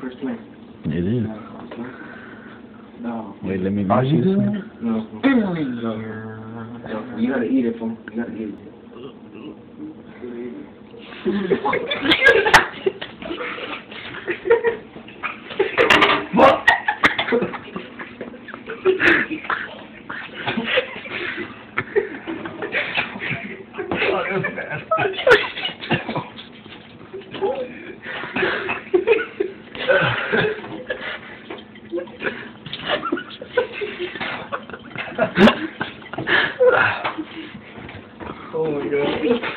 First place. It is. No. Wait, let me. Are you doing it? No. You gotta eat it, fool. You gotta eat it. Oh my god.